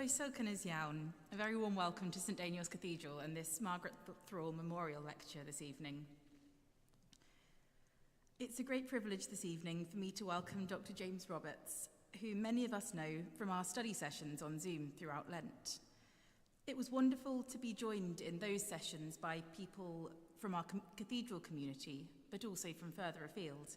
Croeso cynnes iawn. A very warm welcome to St Daniel's Cathedral and this Margaret Thrall Memorial Lecture this evening. It's a great privilege this evening for me to welcome Dr. James Roberts, who many of us know from our study sessions on Zoom throughout Lent. It was wonderful to be joined in those sessions by people from our cathedral community, but also from further afield.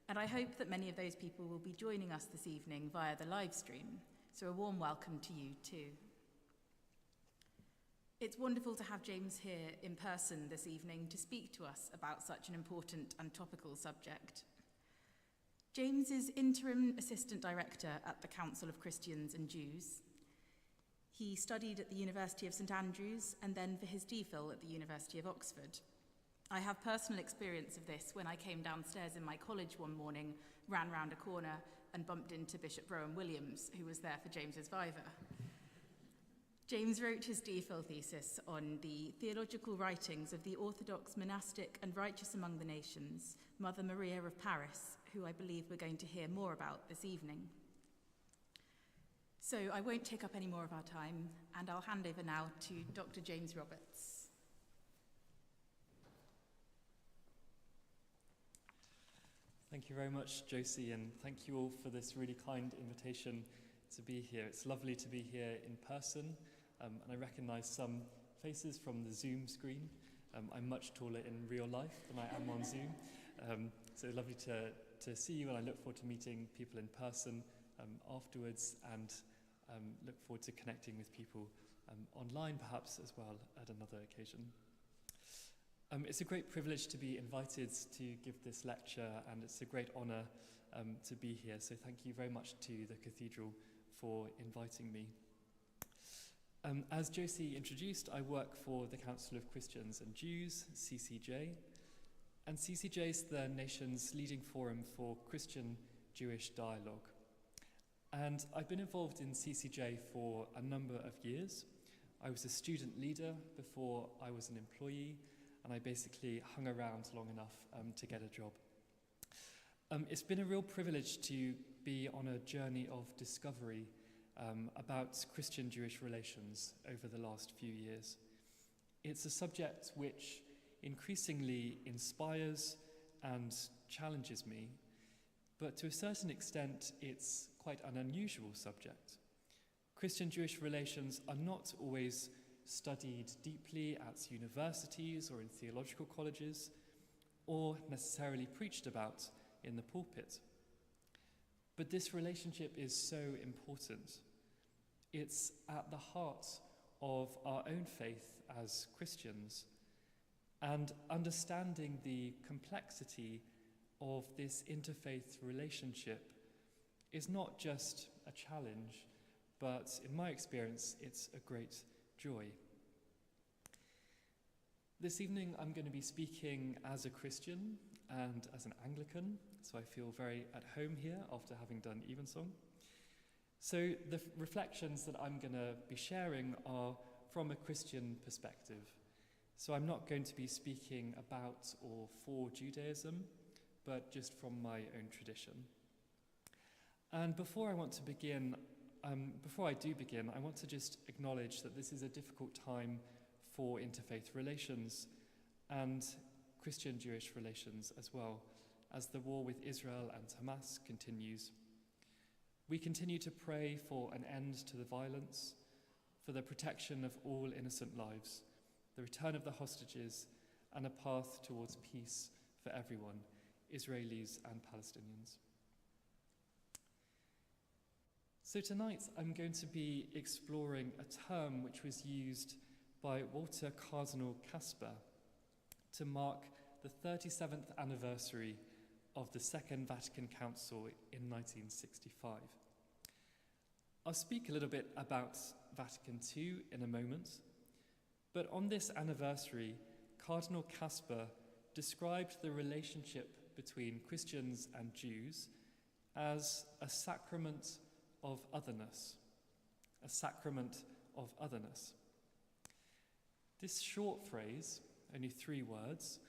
And I hope that many of those people will be joining us this evening via the live stream. So a warm welcome to you too. It's wonderful to have James here in person this evening to speak to us about such an important and topical subject. James is Interim Assistant Director at the Council of Christians and Jews. He studied at the University of St Andrews and then for his DPhil at the University of Oxford. I have personal experience of this when I came downstairs in my college one morning, ran round a corner and bumped into Bishop Rowan Williams, who was there for James's Viva. James wrote his DPhil thesis on the theological writings of the Orthodox monastic and righteous among the nations, Mother Maria of Paris, who I believe we're going to hear more about this evening. So I won't take up any more of our time, and I'll hand over now to Dr. James Roberts. Thank you very much, Josie, and thank you all for this really kind invitation to be here. It's lovely to be here in person, and I recognise some faces from the Zoom screen. I'm much taller in real life than I am on Zoom, so lovely to see you, and I look forward to meeting people in person afterwards, and look forward to connecting with people online perhaps as well at another occasion. It's a great privilege to be invited to give this lecture, and it's a great honour to be here. So thank you very much to the Cathedral for inviting me. As Josie introduced, I work for the Council of Christians and Jews, CCJ. And CCJ is the nation's leading forum for Christian-Jewish dialogue. And I've been involved in CCJ for a number of years. I was a student leader before I was an employee, and I basically hung around long enough to get a job. It's been a real privilege to be on a journey of discovery about Christian-Jewish relations over the last few years. It's a subject which increasingly inspires and challenges me, but to a certain extent it's quite an unusual subject. Christian-Jewish relations are not always studied deeply at universities or in theological colleges, or necessarily preached about in the pulpit. But this relationship is so important. It's at the heart of our own faith as Christians, and understanding the complexity of this interfaith relationship is not just a challenge, but in my experience, it's a great joy. This evening I'm going to be speaking as a Christian and as an Anglican, so I feel very at home here after having done Evensong. So the reflections that I'm going to be sharing are from a Christian perspective. So I'm not going to be speaking about or for Judaism, but just from my own tradition. And before I do begin, I want to just acknowledge that this is a difficult time for interfaith relations and Christian-Jewish relations as well, as the war with Israel and Hamas continues. We continue to pray for an end to the violence, for the protection of all innocent lives, the return of the hostages, and a path towards peace for everyone, Israelis and Palestinians. So tonight I'm going to be exploring a term which was used by Walter Cardinal Kasper to mark the 37th anniversary of the Second Vatican Council in 1965. I'll speak a little bit about Vatican II in a moment, but on this anniversary, Cardinal Kasper described the relationship between Christians and Jews as a sacrament of otherness, a sacrament of otherness. This short phrase, only 3 words,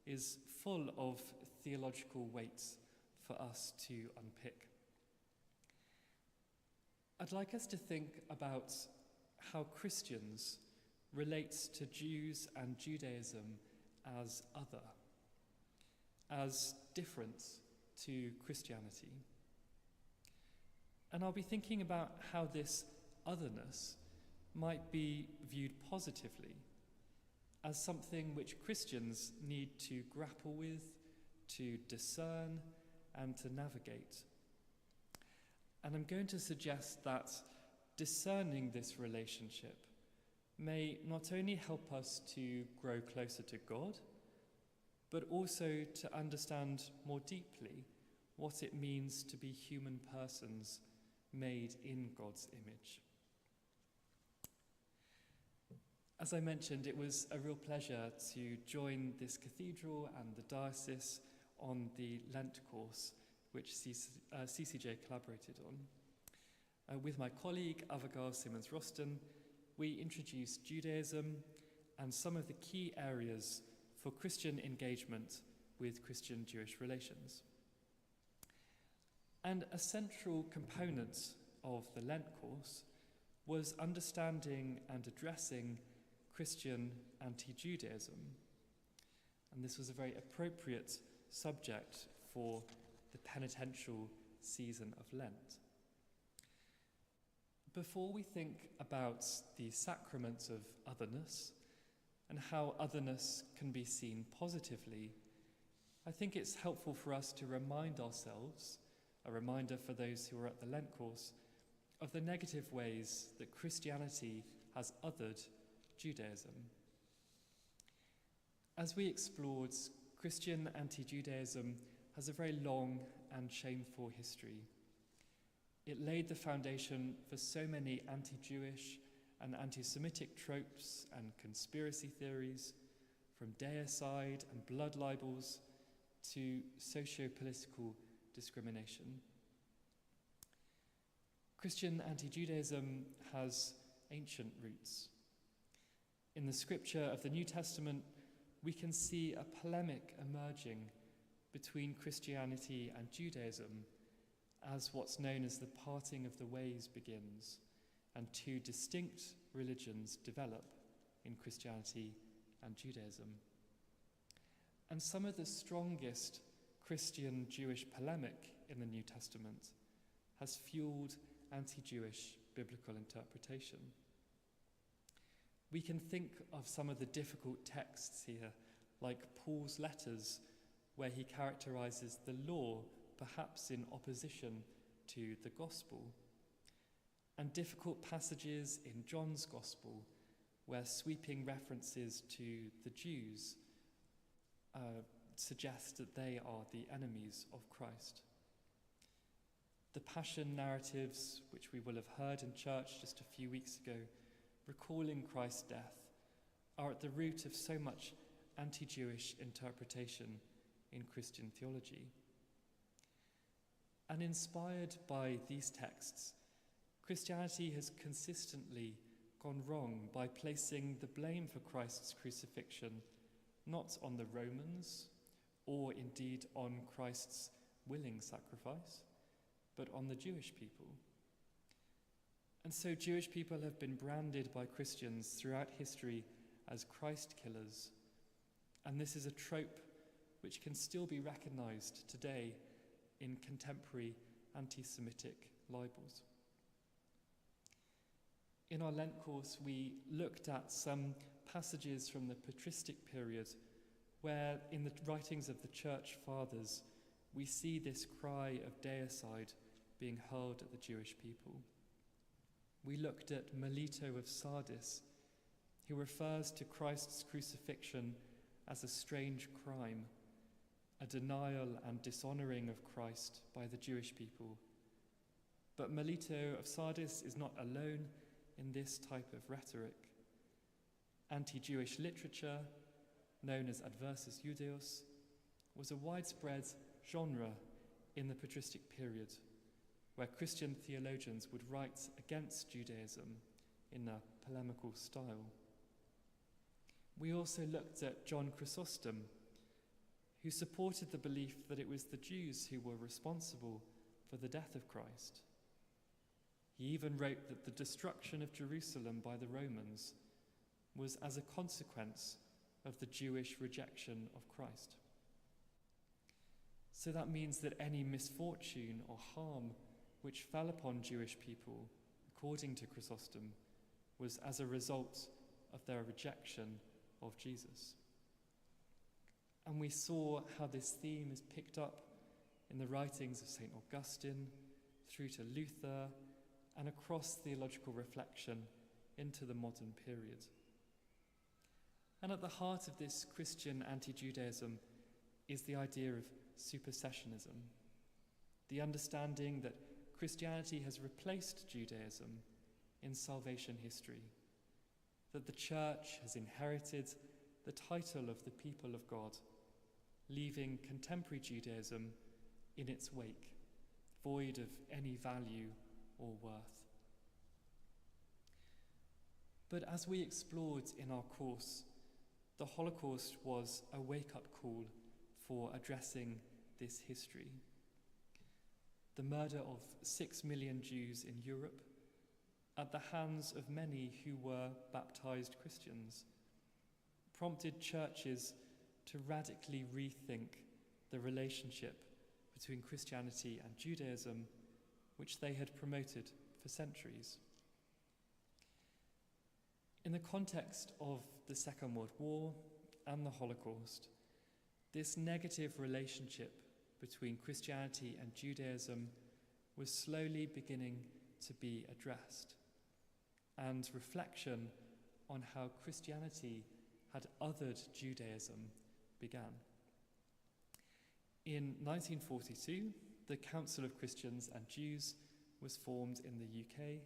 is full of theological weight for us to unpick. I'd like us to think about how Christians relate to Jews and Judaism as other, as different to Christianity. And I'll be thinking about how this otherness might be viewed positively as something which Christians need to grapple with, to discern, and to navigate. And I'm going to suggest that discerning this relationship may not only help us to grow closer to God, but also to understand more deeply what it means to be human persons made in God's image. As I mentioned, it was a real pleasure to join this cathedral and the diocese on the Lent course, which CCJ collaborated on. With my colleague, Abigail Simmons-Roston, we introduced Judaism and some of the key areas for Christian engagement with Christian-Jewish relations. And a central component of the Lent course was understanding and addressing Christian anti-Judaism. And this was a very appropriate subject for the penitential season of Lent. Before we think about the sacrament of otherness and how otherness can be seen positively, I think it's helpful for us to remind ourselves, a reminder for those who are at the Lent course, of the negative ways that Christianity has othered Judaism. As we explored, Christian anti-Judaism has a very long and shameful history. It laid the foundation for so many anti-Jewish and anti-Semitic tropes and conspiracy theories, from deicide and blood libels to socio-political discrimination. Christian anti-Judaism has ancient roots. In the scripture of the New Testament, we can see a polemic emerging between Christianity and Judaism as what's known as the parting of the ways begins, and two distinct religions develop in Christianity and Judaism. And some of the strongest Christian-Jewish polemic in the New Testament has fueled anti-Jewish biblical interpretation. We can think of some of the difficult texts here, like Paul's letters, where he characterizes the law perhaps in opposition to the gospel, and difficult passages in John's gospel, where sweeping references to the Jews suggest that they are the enemies of Christ. The passion narratives, which we will have heard in church just a few weeks ago, recalling Christ's death, are at the root of so much anti-Jewish interpretation in Christian theology. And inspired by these texts, Christianity has consistently gone wrong by placing the blame for Christ's crucifixion not on the Romans, or indeed on Christ's willing sacrifice, but on the Jewish people. And so Jewish people have been branded by Christians throughout history as Christ killers, and this is a trope which can still be recognized today in contemporary anti-Semitic libels. In our Lent course, we looked at some passages from the patristic period where, in the writings of the Church Fathers, we see this cry of deicide being hurled at the Jewish people. We looked at Melito of Sardis, who refers to Christ's crucifixion as a strange crime, a denial and dishonoring of Christ by the Jewish people. But Melito of Sardis is not alone in this type of rhetoric. Anti-Jewish literature, known as Adversus Judaeus, was a widespread genre in the patristic period, where Christian theologians would write against Judaism in a polemical style. We also looked at John Chrysostom, who supported the belief that it was the Jews who were responsible for the death of Christ. He even wrote that the destruction of Jerusalem by the Romans was as a consequence of the Jewish rejection of Christ. So that means that any misfortune or harm which fell upon Jewish people, according to Chrysostom, was as a result of their rejection of Jesus. And we saw how this theme is picked up in the writings of St. Augustine, through to Luther, and across theological reflection into the modern period. And at the heart of this Christian anti-Judaism is the idea of supersessionism, the understanding that Christianity has replaced Judaism in salvation history, that the Church has inherited the title of the people of God, leaving contemporary Judaism in its wake, void of any value or worth. But as we explored in our course, the Holocaust was a wake-up call for addressing this history. The murder of 6 million Jews in Europe at the hands of many who were baptized Christians prompted churches to radically rethink the relationship between Christianity and Judaism, which they had promoted for centuries. In the context of the Second World War and the Holocaust, this negative relationship between Christianity and Judaism was slowly beginning to be addressed, and reflection on how Christianity had othered Judaism began. In 1942, the Council of Christians and Jews was formed in the UK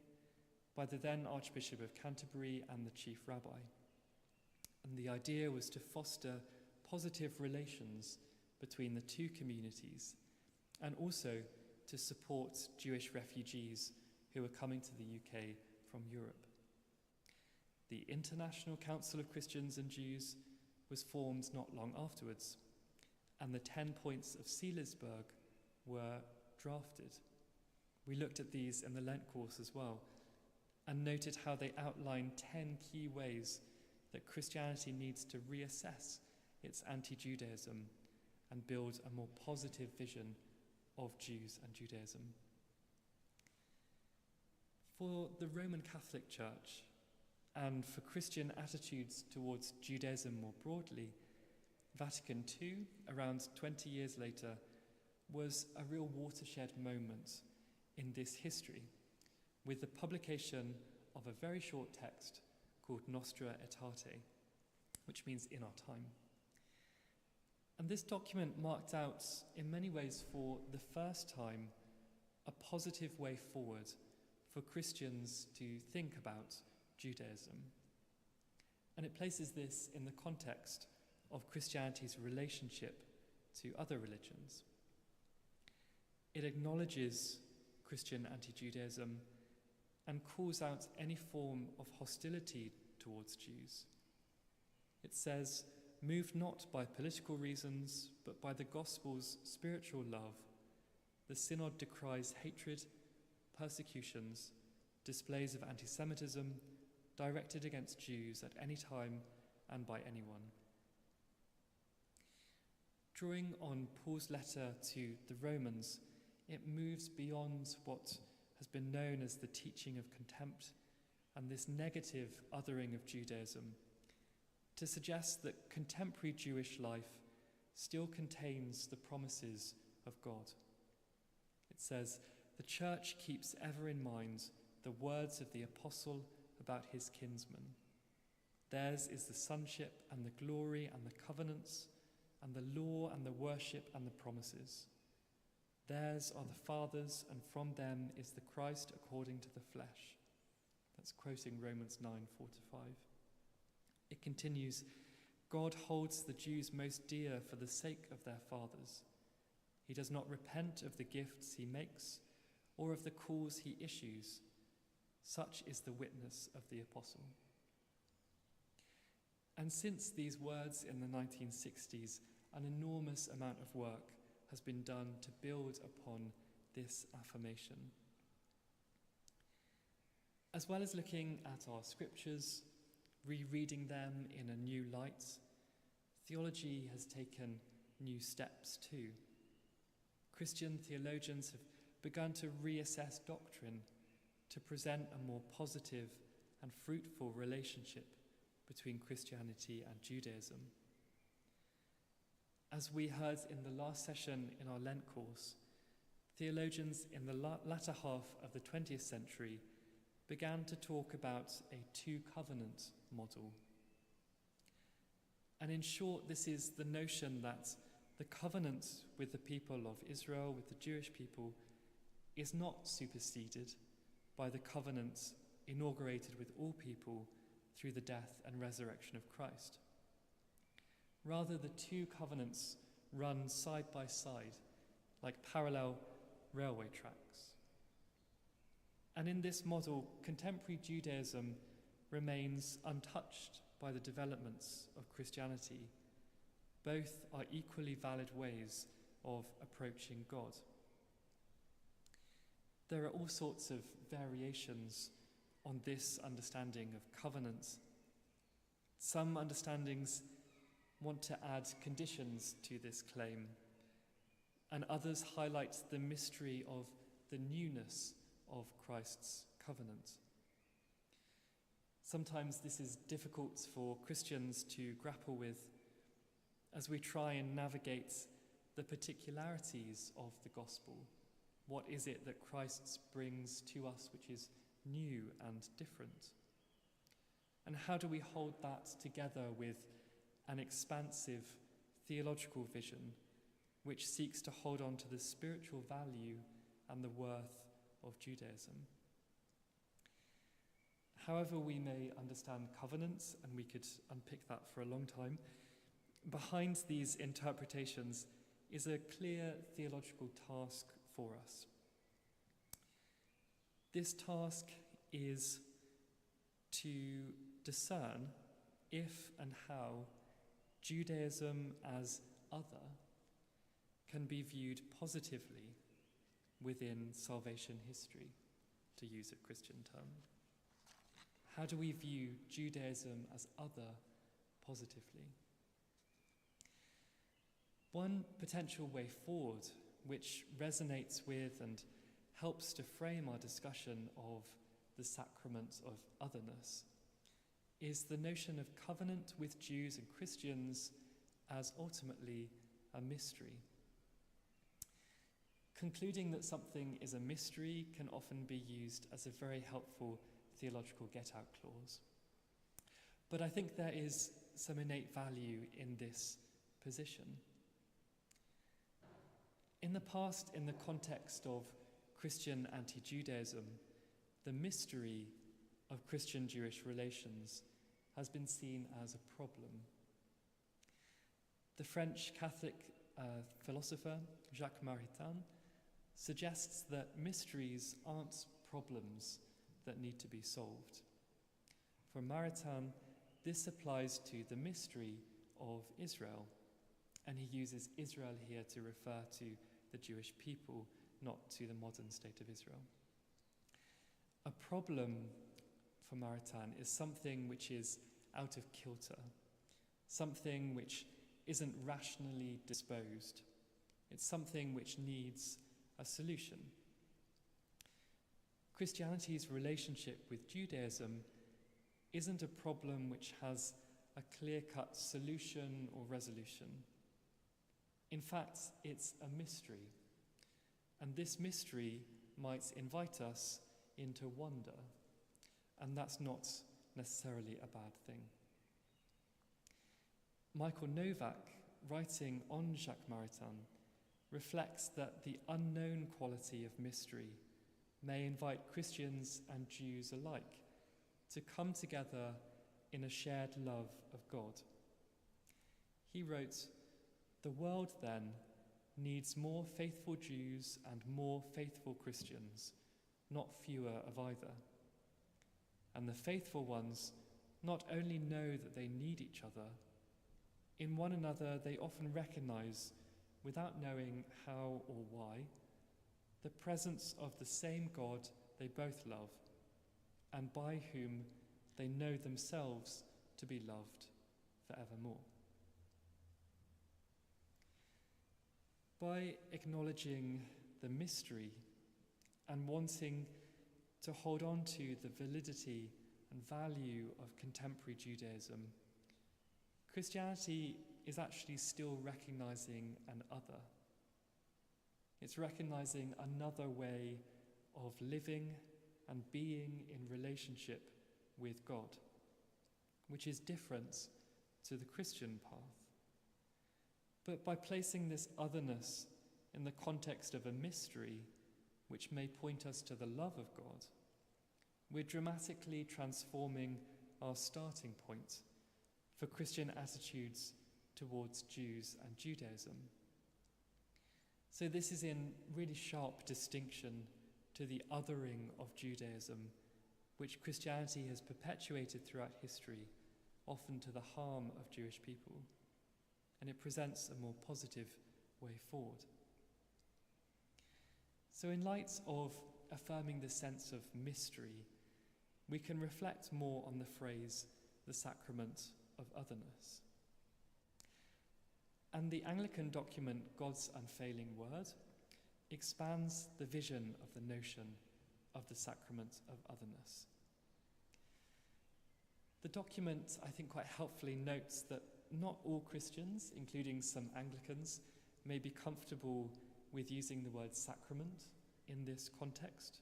by the then Archbishop of Canterbury and the Chief Rabbi. And the idea was to foster positive relations between the two communities, and also to support Jewish refugees who were coming to the UK from Europe. The International Council of Christians and Jews was formed not long afterwards, and the 10 points of Seelisberg were drafted. We looked at these in the Lent course as well, and noted how they outline 10 key ways that Christianity needs to reassess its anti-Judaism and build a more positive vision of Jews and Judaism. For the Roman Catholic Church, and for Christian attitudes towards Judaism more broadly, Vatican II, around 20 years later, was a real watershed moment in this history, with the publication of a very short text called Nostra Aetate, which means in our time. And this document marked out, in many ways for the first time, a positive way forward for Christians to think about Judaism. And it places this in the context of Christianity's relationship to other religions. It acknowledges Christian anti-Judaism and calls out any form of hostility towards Jews. It says, "Moved not by political reasons, but by the gospel's spiritual love, the synod decries hatred, persecutions, displays of anti-Semitism directed against Jews at any time and by anyone." Drawing on Paul's letter to the Romans, it moves beyond what has been known as the teaching of contempt and this negative othering of Judaism to suggest that contemporary Jewish life still contains the promises of God. It says, "The Church keeps ever in mind the words of the apostle about his kinsmen. Theirs is the sonship and the glory and the covenants and the law and the worship and the promises. Theirs are the fathers, and from them is the Christ according to the flesh." That's quoting Romans 9:4-5. It continues, "God holds the Jews most dear for the sake of their fathers. He does not repent of the gifts he makes or of the calls he issues. Such is the witness of the apostle." And since these words in the 1960s, an enormous amount of work has been done to build upon this affirmation. As well as looking at our scriptures, rereading them in a new light, theology has taken new steps too. Christian theologians have begun to reassess doctrine to present a more positive and fruitful relationship between Christianity and Judaism. As we heard in the last session in our Lent course, theologians in the latter half of the 20th century began to talk about a two-covenant model. And in short, this is the notion that the covenant with the people of Israel, with the Jewish people, is not superseded by the covenant inaugurated with all people through the death and resurrection of Christ. Rather, the two covenants run side by side like parallel railway tracks. And in this model, contemporary Judaism remains untouched by the developments of Christianity. Both are equally valid ways of approaching God. There are all sorts of variations on this understanding of covenant. Some understandings want to add conditions to this claim, and others highlight the mystery of the newness of Christ's covenant. Sometimes this is difficult for Christians to grapple with as we try and navigate the particularities of the gospel. What is it that Christ brings to us which is new and different? And how do we hold that together with an expansive theological vision which seeks to hold on to the spiritual value and the worth of Judaism? However we may understand covenants, and we could unpick that for a long time, behind these interpretations is a clear theological task for us. This task is to discern if and how Judaism as other can be viewed positively within salvation history, to use a Christian term. How do we view Judaism as other positively? One potential way forward, which resonates with and helps to frame our discussion of the sacrament of otherness, is the notion of covenant with Jews and Christians as ultimately a mystery. Concluding that something is a mystery can often be used as a very helpful theological get-out clause. But I think there is some innate value in this position. In the past, in the context of Christian anti-Judaism, the mystery of Christian-Jewish relations has been seen as a problem. The French Catholic philosopher Jacques Maritain suggests that mysteries aren't problems that need to be solved. For Maritain, this applies to the mystery of Israel, and he uses Israel here to refer to the Jewish people, not to the modern state of Israel. A problem for Maritain is something which is out of kilter, something which isn't rationally disposed. It's something which needs a solution. Christianity's relationship with Judaism isn't a problem which has a clear-cut solution or resolution. In fact, it's a mystery, and this mystery might invite us into wonder, and that's not necessarily a bad thing. Michael Novak, writing on Jacques Maritain, reflects that the unknown quality of mystery may invite Christians and Jews alike to come together in a shared love of God. He wrote, "The world, then, needs more faithful Jews and more faithful Christians, not fewer of either. And the faithful ones not only know that they need each other, in one another they often recognize, without knowing how or why, the presence of the same God they both love, and by whom they know themselves to be loved forevermore. By acknowledging the mystery and wanting to hold on to the validity and value of contemporary Judaism, Christianity is actually still recognizing an other. It's recognizing another way of living and being in relationship with God, which is different to the Christian path. But by placing this otherness in the context of a mystery, which may point us to the love of God, we're dramatically transforming our starting point for Christian attitudes towards Jews and Judaism. So this is in really sharp distinction to the othering of Judaism, which Christianity has perpetuated throughout history, often to the harm of Jewish people. And it presents a more positive way forward. So in light of affirming the sense of mystery, we can reflect more on the phrase, the sacrament of otherness. And the Anglican document, God's Unfailing Word, expands the vision of the notion of the sacrament of otherness. The document, I think, quite helpfully notes that not all Christians, including some Anglicans, may be comfortable with using the word sacrament in this context,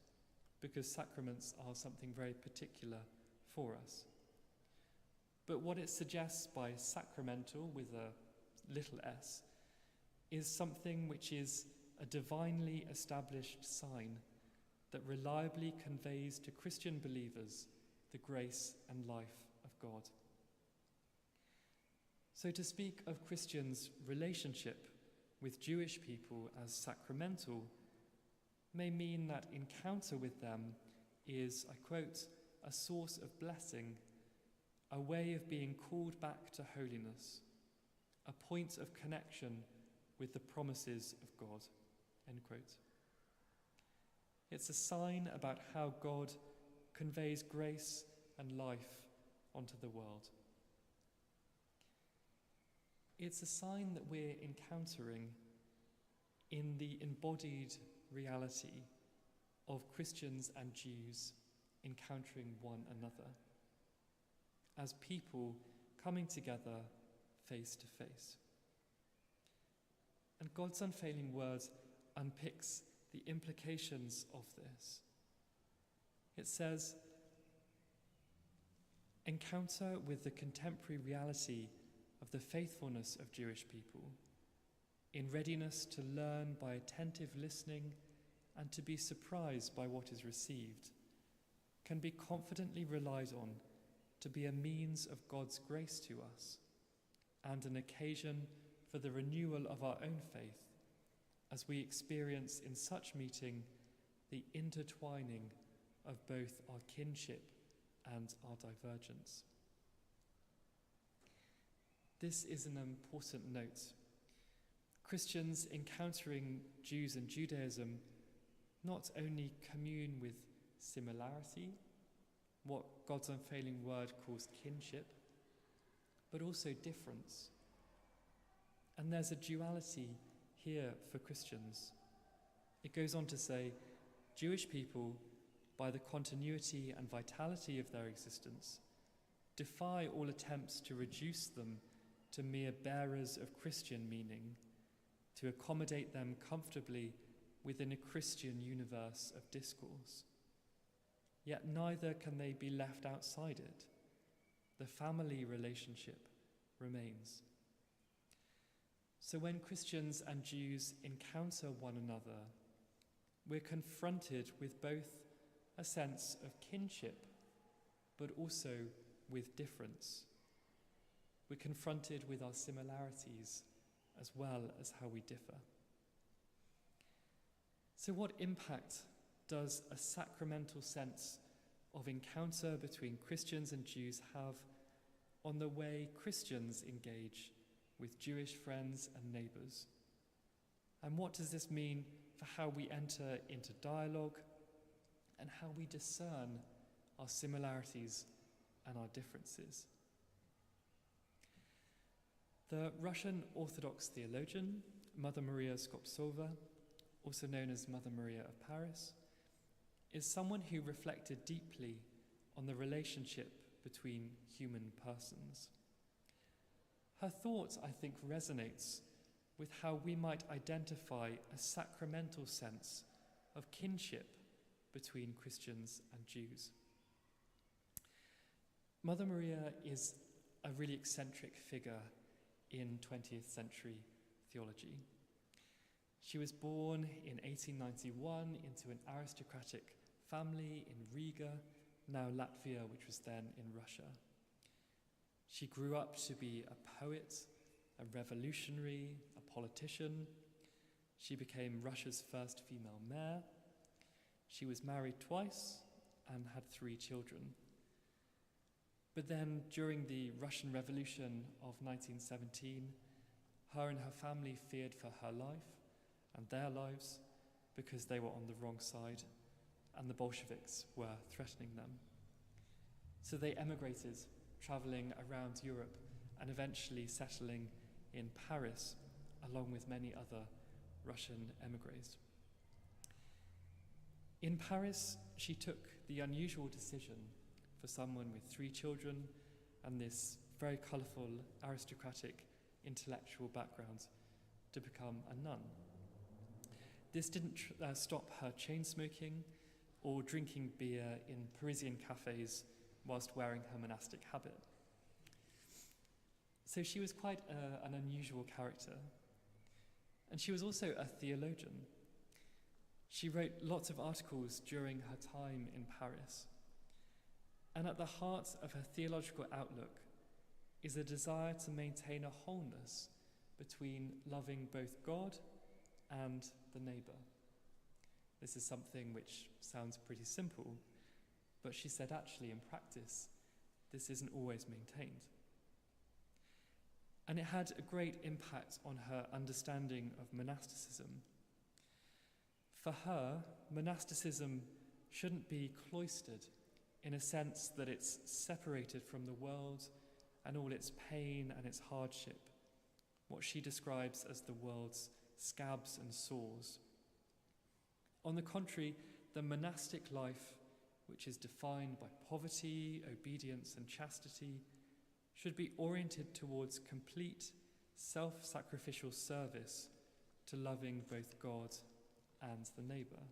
because sacraments are something very particular for us. But what it suggests by sacramental, with a little s, is something which is a divinely established sign that reliably conveys to Christian believers the grace and life of God. So to speak of Christians' relationship with Jewish people as sacramental may mean that encounter with them is, I quote, a source of blessing, a way of being called back to holiness, a point of connection with the promises of God, end quote. It's a sign about how God conveys grace and life onto the world. It's a sign that we're encountering in the embodied reality of Christians and Jews encountering one another as people coming together face to face. And God's unfailing word unpicks the implications of this. It says, encounter with the contemporary reality of the faithfulness of Jewish people, in readiness to learn by attentive listening and to be surprised by what is received, can be confidently relied on to be a means of God's grace to us and an occasion for the renewal of our own faith as we experience in such meeting the intertwining of both our kinship and our divergence. This is an important note. Christians encountering Jews and Judaism not only commune with similarity, what God's unfailing word calls kinship, but also difference. And there's a duality here for Christians. It goes on to say, Jewish people, by the continuity and vitality of their existence, defy all attempts to reduce them to mere bearers of Christian meaning, to accommodate them comfortably within a Christian universe of discourse. Yet neither can they be left outside it. The family relationship remains. So when Christians and Jews encounter one another, we're confronted with both a sense of kinship, but also with difference. We're confronted with our similarities as well as how we differ. So what impact does a sacramental sense of encounter between Christians and Jews have on the way Christians engage with Jewish friends and neighbours? And what does this mean for how we enter into dialogue and how we discern our similarities and our differences. The Russian Orthodox theologian, Mother Maria Skoptsova, also known as Mother Maria of Paris, is someone who reflected deeply on the relationship between human persons. Her thought, I think, resonates with how we might identify a sacramental sense of kinship between Christians and Jews. Mother Maria is a really eccentric figure in 20th century theology. She was born in 1891 into an aristocratic family in Riga, now Latvia, which was then in Russia. She grew up to be a poet, a revolutionary, a politician. She became Russia's first female mayor. She was married twice and had 3 children. But then, during the Russian Revolution of 1917, her and her family feared for her life and their lives because they were on the wrong side and the Bolsheviks were threatening them. So they emigrated, travelling around Europe and eventually settling in Paris, along with many other Russian emigres. In Paris, she took the unusual decision for someone with 3 children and this very colourful, aristocratic, intellectual background to become a nun. This didn't stop her chain smoking or drinking beer in Parisian cafes whilst wearing her monastic habit. So she was quite an unusual character. And she was also a theologian. She wrote lots of articles during her time in Paris. And at the heart of her theological outlook is a desire to maintain a wholeness between loving both God and the neighbour. This is something which sounds pretty simple, but she said actually in practice, this isn't always maintained. And it had a great impact on her understanding of monasticism. For her, monasticism shouldn't be cloistered in a sense that it's separated from the world and all its pain and its hardship, what she describes as the world's scabs and sores. On the contrary, the monastic life, which is defined by poverty, obedience, and chastity, should be oriented towards complete self-sacrificial service to loving both God and the neighbour.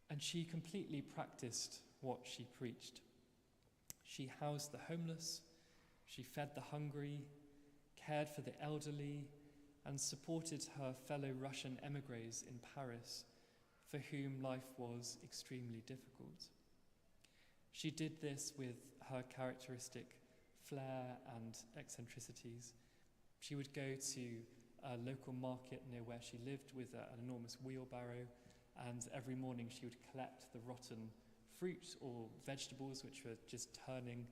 And she completely practiced what she preached. She housed the homeless, she fed the hungry, cared for the elderly, and supported her fellow Russian emigres in Paris, for whom life was extremely difficult. She did this with her characteristic flair and eccentricities. She would go to a local market near where she lived with an enormous wheelbarrow, and every morning she would collect the rotten fruit or vegetables which were just turning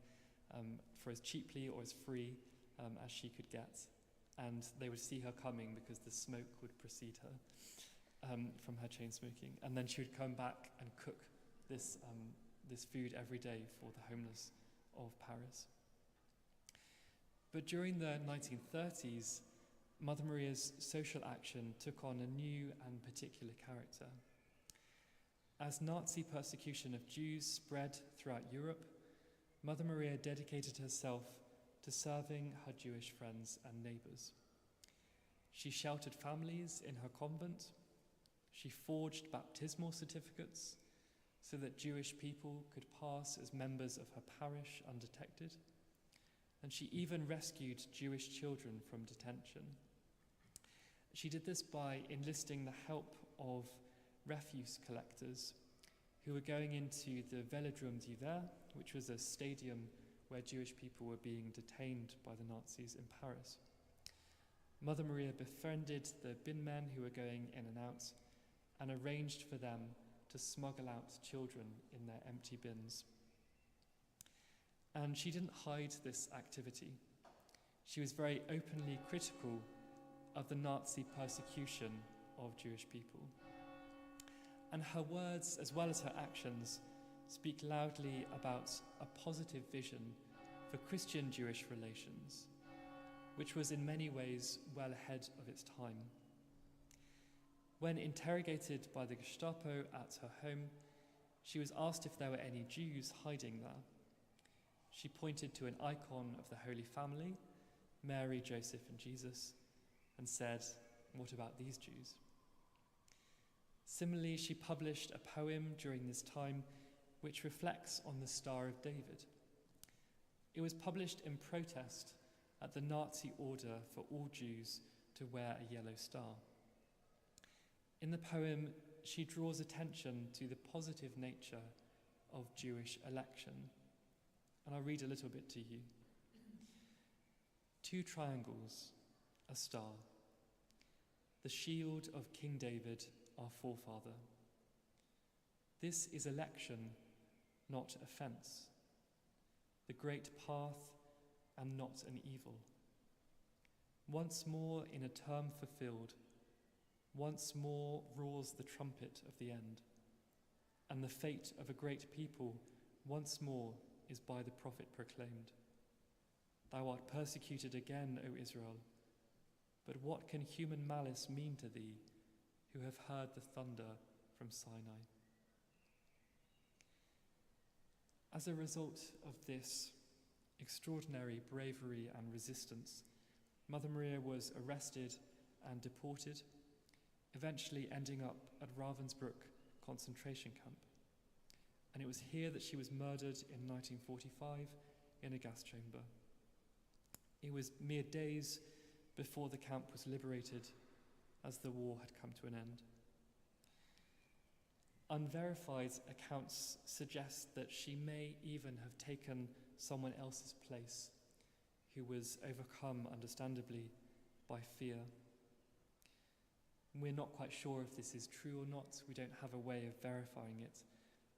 for as cheaply or as free as she could get. And they would see her coming because the smoke would precede her from her chain smoking. And then she would come back and cook this food every day for the homeless of Paris. But during the 1930s, Mother Maria's social action took on a new and particular character. As Nazi persecution of Jews spread throughout Europe, Mother Maria dedicated herself to serving her Jewish friends and neighbours. She sheltered families in her convent. She forged baptismal certificates so that Jewish people could pass as members of her parish undetected. And she even rescued Jewish children from detention. She did this by enlisting the help of refuse collectors who were going into the Velodrome d'Hiver, which was a stadium where Jewish people were being detained by the Nazis in Paris. Mother Maria befriended the bin men who were going in and out and arranged for them to smuggle out children in their empty bins. And she didn't hide this activity. She was very openly critical of the Nazi persecution of Jewish people. And her words, as well as her actions, speak loudly about a positive vision for Christian-Jewish relations, which was in many ways well ahead of its time. When interrogated by the Gestapo at her home, she was asked if there were any Jews hiding there. She pointed to an icon of the Holy Family, Mary, Joseph, and Jesus, and said, "What about these Jews?" Similarly, she published a poem during this time which reflects on the Star of David. It was published in protest at the Nazi order for all Jews to wear a yellow star. In the poem, she draws attention to the positive nature of Jewish election. And I'll read a little bit to you. Two triangles, a star. The shield of King David, our forefather. This is election, not offence. The great path and not an evil. Once more in a term fulfilled, once more roars the trumpet of the end, and the fate of a great people once more is by the prophet proclaimed. Thou art persecuted again, O Israel, but what can human malice mean to thee, who have heard the thunder from Sinai? As a result of this extraordinary bravery and resistance, Mother Maria was arrested and deported, eventually ending up at Ravensbrück concentration camp. And it was here that she was murdered in 1945 in a gas chamber. It was mere days before the camp was liberated, as the war had come to an end. Unverified accounts suggest that she may even have taken someone else's place, who was overcome, understandably, by fear. We're not quite sure if this is true or not. We don't have a way of verifying it,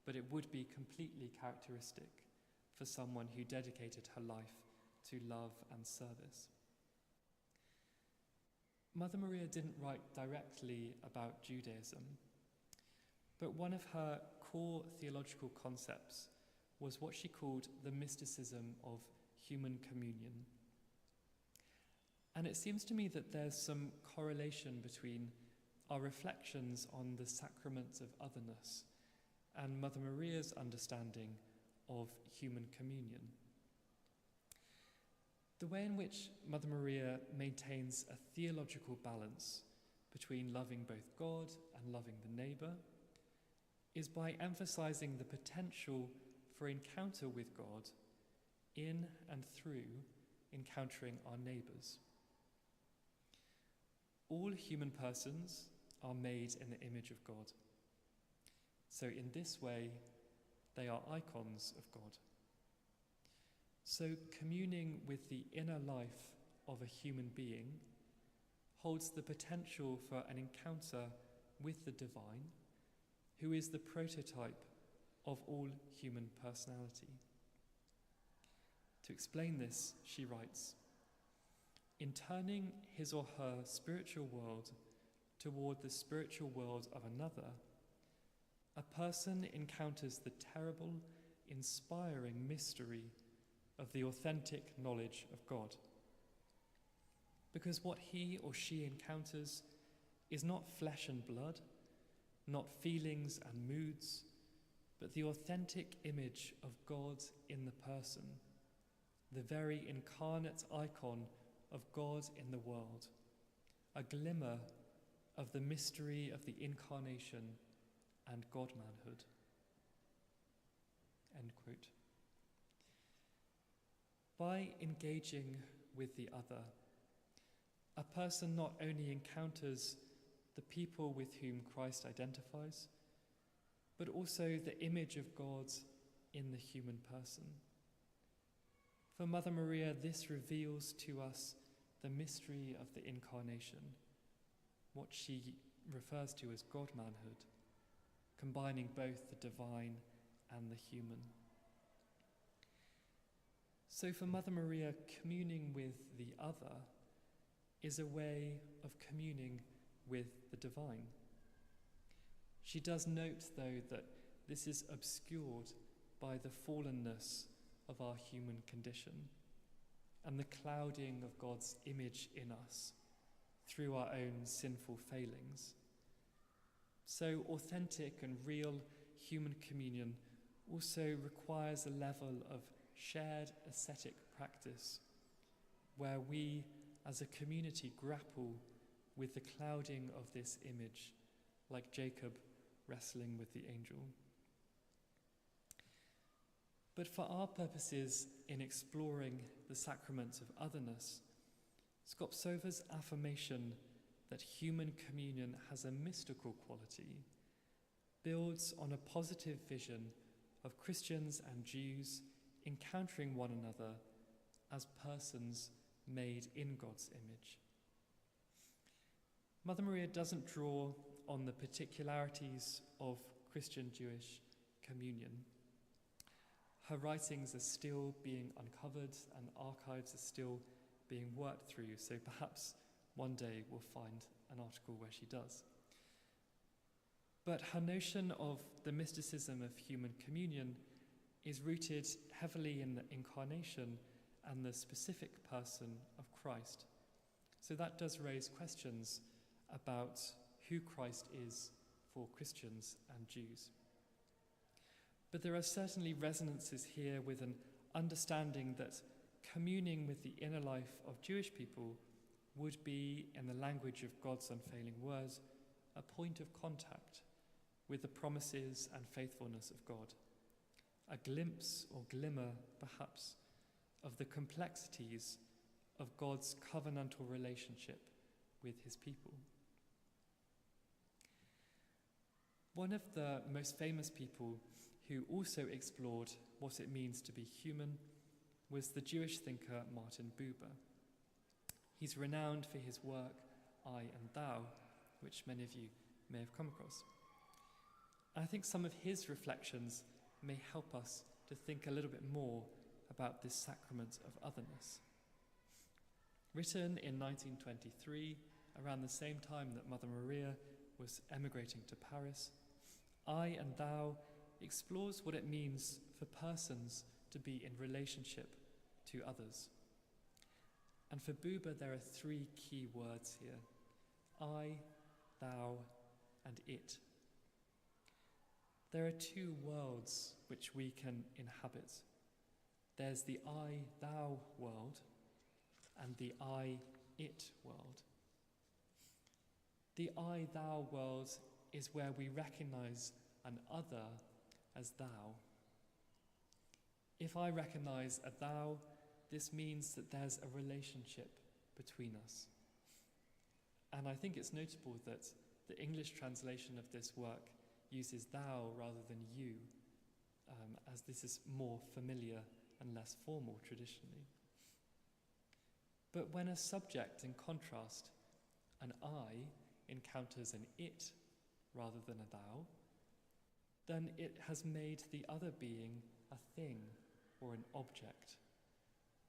but it would be completely characteristic for someone who dedicated her life to love and service. Mother Maria didn't write directly about Judaism, but one of her core theological concepts was what she called the mysticism of human communion. And it seems to me that there's some correlation between our reflections on the sacrament of otherness and Mother Maria's understanding of human communion. The way in which Mother Maria maintains a theological balance between loving both God and loving the neighbour is by emphasising the potential for encounter with God in and through encountering our neighbours. All human persons are made in the image of God. So in this way, they are icons of God. So communing with the inner life of a human being holds the potential for an encounter with the divine, who is the prototype of all human personality. To explain this, she writes, "In turning his or her spiritual world toward the spiritual world of another, a person encounters the terrible, inspiring mystery of the authentic knowledge of God. Because what he or she encounters is not flesh and blood, not feelings and moods, but the authentic image of God in the person, the very incarnate icon of God in the world, a glimmer of the mystery of the incarnation and God-manhood." End quote. By engaging with the other, a person not only encounters the people with whom Christ identifies, but also the image of God in the human person. For Mother Maria, this reveals to us the mystery of the incarnation, what she refers to as God-manhood, combining both the divine and the human. So for Mother Maria, communing with the other is a way of communing with the divine. She does note, though, that this is obscured by the fallenness of our human condition and the clouding of God's image in us through our own sinful failings. So authentic and real human communion also requires a level of shared ascetic practice where we as a community grapple with the clouding of this image, like Jacob wrestling with the angel. But for our purposes in exploring the sacrament of otherness, Skopsova's affirmation that human communion has a mystical quality builds on a positive vision of Christians and Jews encountering one another as persons made in God's image. Mother Maria doesn't draw on the particularities of Christian-Jewish communion. Her writings are still being uncovered and archives are still being worked through, so perhaps one day we'll find an article where she does. But her notion of the mysticism of human communion is rooted heavily in the incarnation and the specific person of Christ. So that does raise questions about who Christ is for Christians and Jews. But there are certainly resonances here with an understanding that communing with the inner life of Jewish people would be, in the language of God's unfailing word, a point of contact with the promises and faithfulness of God, a glimpse or glimmer, perhaps, of the complexities of God's covenantal relationship with his people. One of the most famous people who also explored what it means to be human was the Jewish thinker Martin Buber. He's renowned for his work, I and Thou, which many of you may have come across. I think some of his reflections may help us to think a little bit more about this sacrament of otherness. Written in 1923, around the same time that Mother Maria was emigrating to Paris, I and Thou explores what it means for persons to be in relationship to others. And for Buber, there are three key words here: I, Thou, and it. There are two worlds which we can inhabit. There's the I-thou world and the I-it world. The I-thou world is where we recognize an other as thou. If I recognize a thou, this means that there's a relationship between us. And I think it's notable that the English translation of this work uses thou rather than you, as this is more familiar and less formal traditionally. But when a subject, in contrast, an I, encounters an it rather than a thou, then it has made the other being a thing or an object.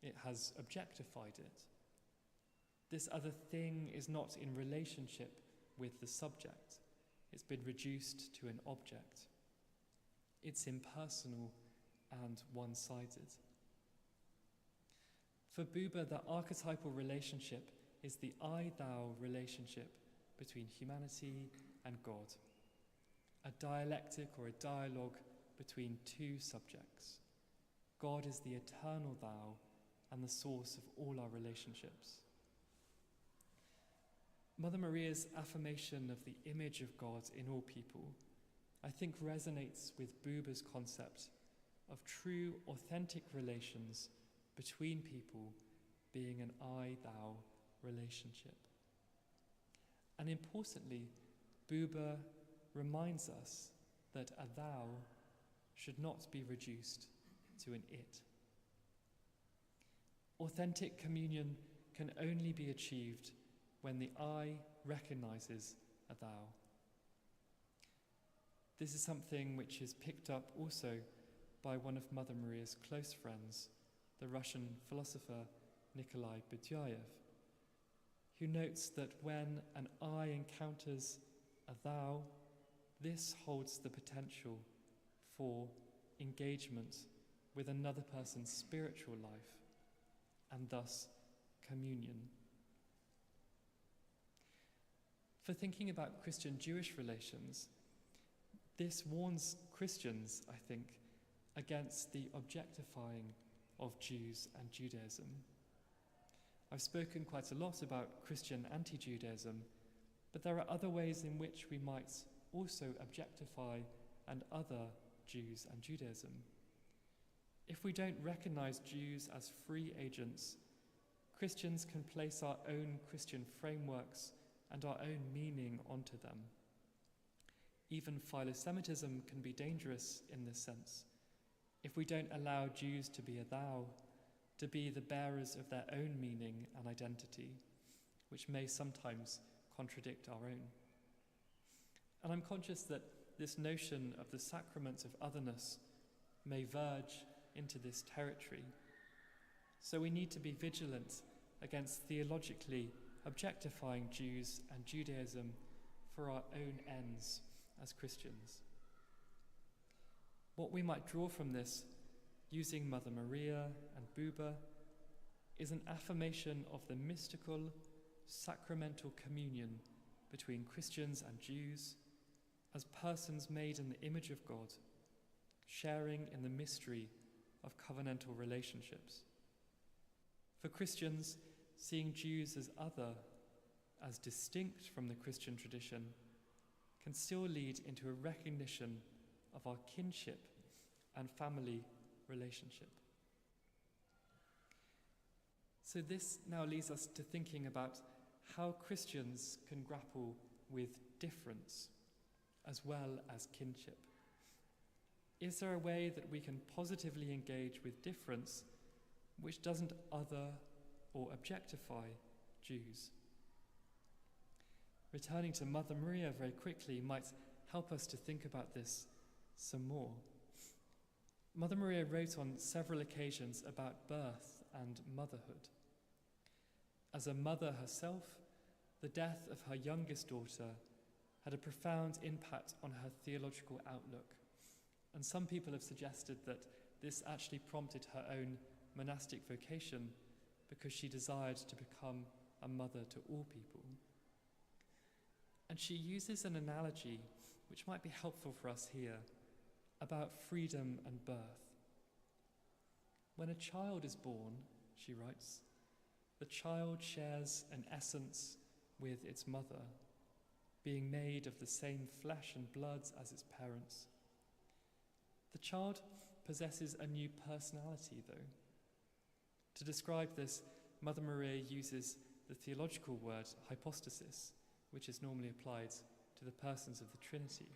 It has objectified it. This other thing is not in relationship with the subject. It's been reduced to an object. It's impersonal and one-sided. For Buber, the archetypal relationship is the I-thou relationship between humanity and God, a dialectic or a dialogue between two subjects. God is the eternal thou and the source of all our relationships. Mother Maria's affirmation of the image of God in all people, I think, resonates with Buber's concept of true, authentic relations between people being an I-thou relationship. And importantly, Buber reminds us that a thou should not be reduced to an it. Authentic communion can only be achieved when the I recognizes a thou. This is something which is picked up also by one of Mother Maria's close friends, the Russian philosopher Nikolai Berdyaev, who notes that when an I encounters a thou, this holds the potential for engagement with another person's spiritual life, and thus communion. For thinking about Christian-Jewish relations, this warns Christians, I think, against the objectifying of Jews and Judaism. I've spoken quite a lot about Christian anti-Judaism, but there are other ways in which we might also objectify and other Jews and Judaism. If we don't recognize Jews as free agents, Christians can place our own Christian frameworks and our own meaning onto them. Even philo-Semitism can be dangerous in this sense, if we don't allow Jews to be a thou, to be the bearers of their own meaning and identity, which may sometimes contradict our own. And I'm conscious that this notion of the sacrament of otherness may verge into this territory. So we need to be vigilant against theologically objectifying Jews and Judaism for our own ends as Christians. What we might draw from this, using Mother Maria and Buber, is an affirmation of the mystical, sacramental communion between Christians and Jews as persons made in the image of God, sharing in the mystery of covenantal relationships. For Christians, seeing Jews as other, as distinct from the Christian tradition, can still lead into a recognition of our kinship and family relationship. So this now leads us to thinking about how Christians can grapple with difference as well as kinship. Is there a way that we can positively engage with difference which doesn't other or objectify Jews? Returning to Mother Maria very quickly might help us to think about this some more. Mother Maria wrote on several occasions about birth and motherhood. As a mother herself, the death of her youngest daughter had a profound impact on her theological outlook, and some people have suggested that this actually prompted her own monastic vocation because she desired to become a mother to all people. And she uses an analogy which might be helpful for us here about freedom and birth. When a child is born, she writes, the child shares an essence with its mother, being made of the same flesh and blood as its parents. The child possesses a new personality, though. To describe this, Mother Maria uses the theological word hypostasis, which is normally applied to the persons of the Trinity.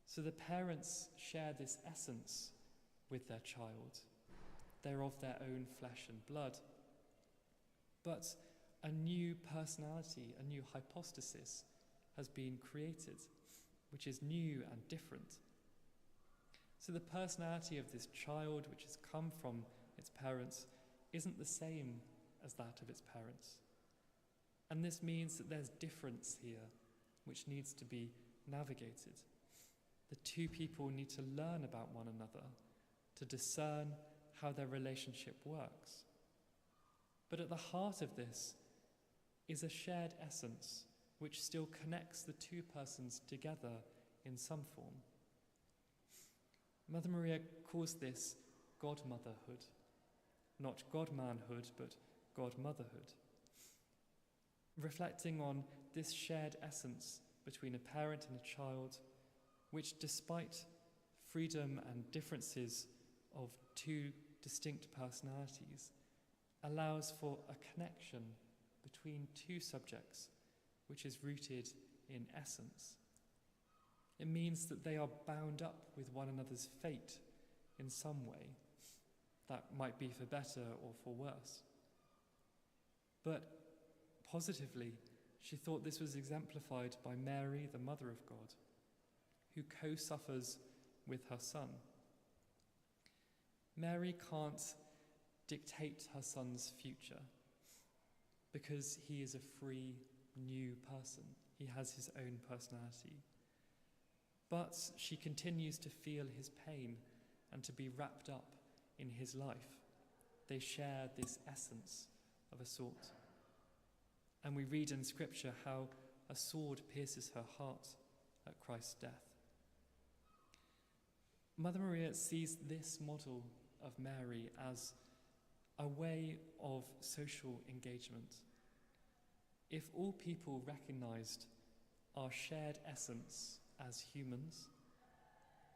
So the parents share this essence with their child. They're of their own flesh and blood. But a new personality, a new hypostasis has been created, which is new and different. So the personality of this child, which has come from its parents, isn't the same as that of its parents. And this means that there's difference here, which needs to be navigated. The two people need to learn about one another, to discern how their relationship works. But at the heart of this is a shared essence which still connects the two persons together in some form. Mother Maria calls this godmotherhood, not godmanhood, but godmotherhood, reflecting on this shared essence between a parent and a child, which, despite freedom and differences of two distinct personalities, allows for a connection between two subjects which is rooted in essence. It means that they are bound up with one another's fate in some way. That might be for better or for worse. But positively, she thought this was exemplified by Mary, the Mother of God, who co-suffers with her son. Mary can't dictate her son's future because he is a free, new person. He has his own personality. but she continues to feel his pain and to be wrapped up in his life. They share this essence of a sort. And we read in Scripture how a sword pierces her heart at Christ's death. Mother Maria sees this model of Mary as a way of social engagement. If all people recognized our shared essence as humans,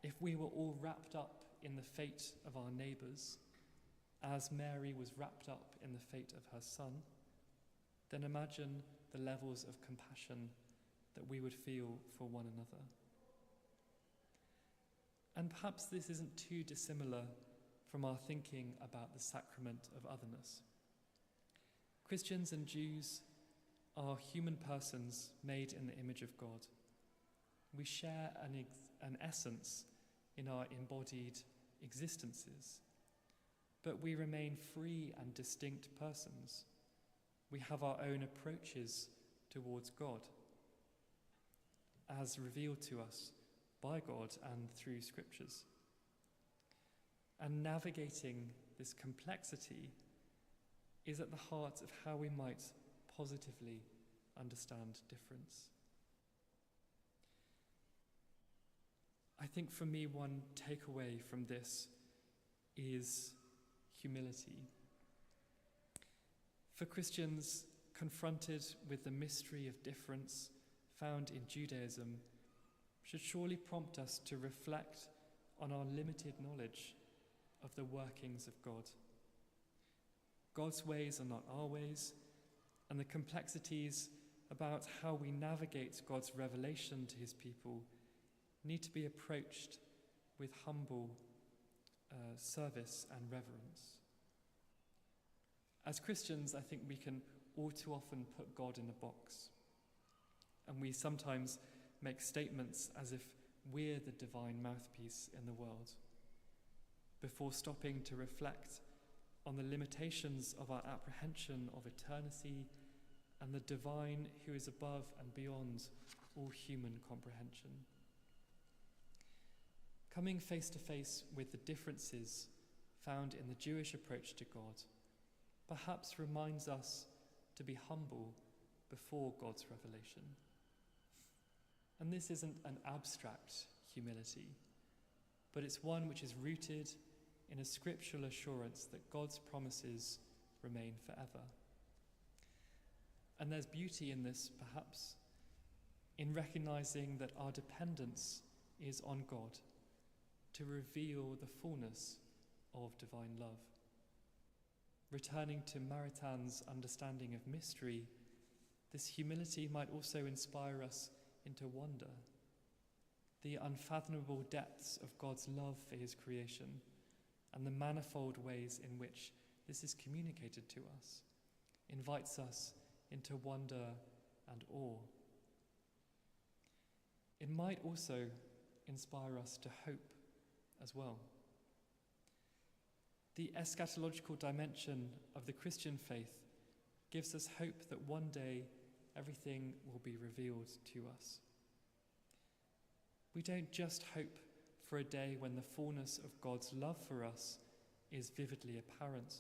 if we were all wrapped up in the fate of our neighbours, as Mary was wrapped up in the fate of her son, then imagine the levels of compassion that we would feel for one another. And perhaps this isn't too dissimilar from our thinking about the sacrament of otherness. Christians and Jews are human persons made in the image of God. We share an essence in our embodied existences, but we remain free and distinct persons. We have our own approaches towards God, as revealed to us by God and through Scriptures. And navigating this complexity is at the heart of how we might positively understand difference. I think for me, one takeaway from this is humility. For Christians confronted with the mystery of difference found in Judaism should surely prompt us to reflect on our limited knowledge of the workings of God. God's ways are not our ways, and the complexities about how we navigate God's revelation to his people need to be approached with humble service and reverence. As Christians, I think we can all too often put God in a box, and we sometimes make statements as if we're the divine mouthpiece in the world, before stopping to reflect on the limitations of our apprehension of eternity and the divine who is above and beyond all human comprehension. Coming face to face with the differences found in the Jewish approach to God perhaps reminds us to be humble before God's revelation. And this isn't an abstract humility, but it's one which is rooted in a scriptural assurance that God's promises remain forever. And there's beauty in this, perhaps, in recognizing that our dependence is on God to reveal the fullness of divine love. Returning to Maritanne's understanding of mystery, this humility might also inspire us into wonder, the unfathomable depths of God's love for his creation, and the manifold ways in which this is communicated to us, invites us into wonder and awe. It might also inspire us to hope as well. The eschatological dimension of the Christian faith gives us hope that one day everything will be revealed to us. We don't just hope for a day when the fullness of God's love for us is vividly apparent,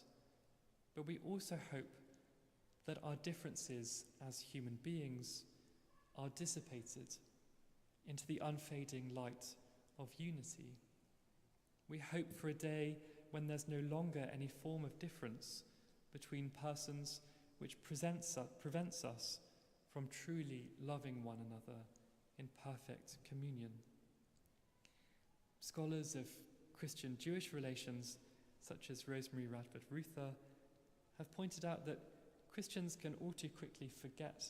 but we also hope that our differences as human beings are dissipated into the unfading light of unity. We hope for a day when there's no longer any form of difference between persons which prevents us from truly loving one another in perfect communion. Scholars of Christian-Jewish relations, such as Rosemary Radford-Ruther, have pointed out that Christians can all too quickly forget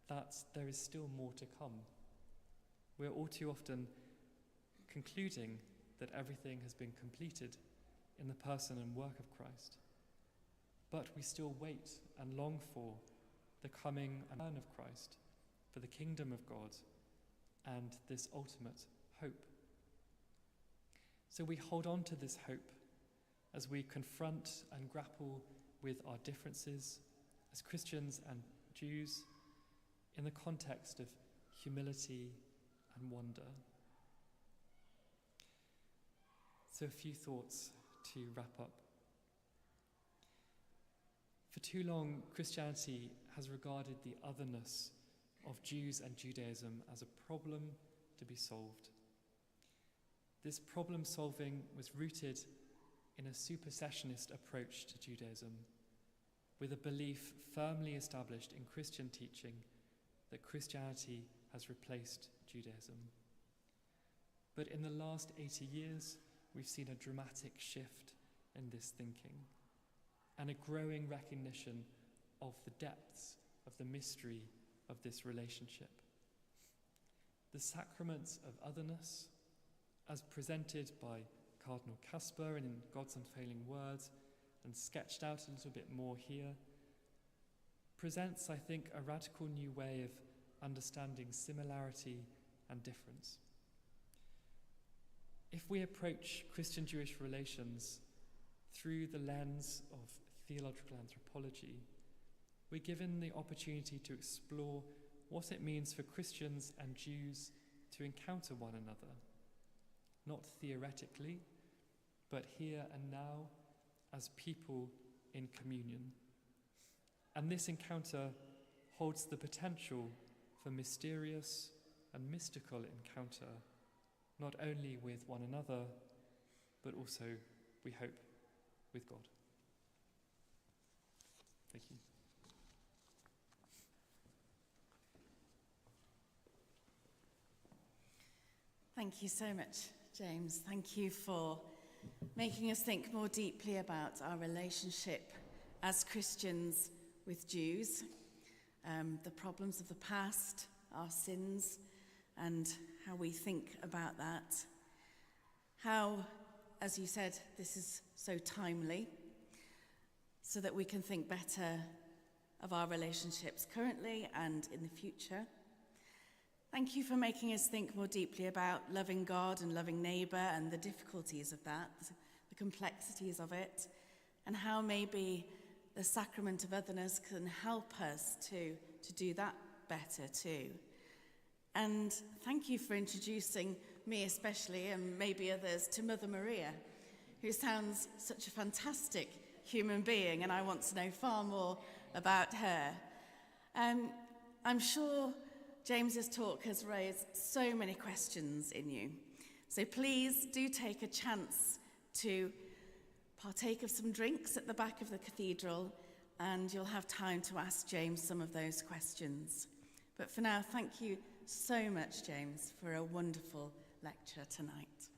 that there is still more to come. We're all too often concluding that everything has been completed in the person and work of Christ. But we still wait and long for the coming and return of Christ, for the kingdom of God, and this ultimate hope. So we hold on to this hope as we confront and grapple with our differences as Christians and Jews in the context of humility and wonder. So a few thoughts to wrap up. For too long, Christianity has regarded the otherness of Jews and Judaism as a problem to be solved. This problem solving was rooted in a supersessionist approach to Judaism, with a belief firmly established in Christian teaching that Christianity has replaced Judaism. But in the last 80 years, we've seen a dramatic shift in this thinking and a growing recognition of the depths of the mystery of this relationship. The sacrament of Otherness, as presented by Cardinal Casper in God's Unfailing Words and sketched out a little bit more here, presents, I think, a radical new way of understanding similarity and difference. If we approach Christian-Jewish relations through the lens of theological anthropology, we're given the opportunity to explore what it means for Christians and Jews to encounter one another, not theoretically, but here and now as people in communion. And this encounter holds the potential for mysterious and mystical encounter, not only with one another, but also, we hope, with God. Thank you. Thank you so much, James. Thank you for making us think more deeply about our relationship as Christians with Jews, the problems of the past, our sins, and how we think about that. How, as you said, this is so timely, so that we can think better of our relationships currently and in the future. Thank you for making us think more deeply about loving God and loving neighbour and the difficulties of that, the complexities of it, and how maybe the sacrament of Otherness can help us to do that better too. And thank you for introducing me especially, and maybe others, to Mother Maria, who sounds such a fantastic human being, and I want to know far more about her. I'm sure James's talk has raised so many questions in you. So please do take a chance to partake of some drinks at the back of the cathedral, and you'll have time to ask James some of those questions. But for now, thank you so much, James, for a wonderful lecture tonight.